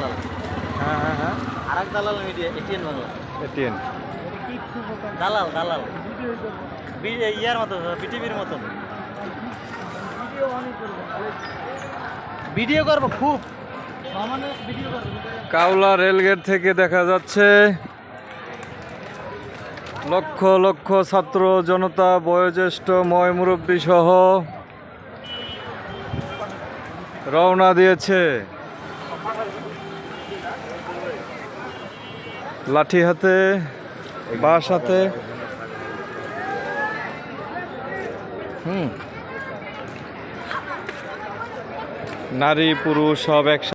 দালাল। হ্যাঁ হ্যাঁ হ্যাঁ, আরেক দালাল মিডিয়া এটিএন বাংলা। এটিএন। দালাল দালাল ইয়ার মতো বিটিভির মতো ভিডিও করবো খুব সমানে ভিডিও করবো। কাওলা রেলগেট থেকে দেখা যাচ্ছে লক্ষ লক্ষ ছাত্র জনতা, বয়োজ্যেষ্ঠ ময় মুরব্বী সহ রওনা দিয়েছে লাঠি হাতে, বাঁশ হাতে। নারী পুরুষ সব একসাথে।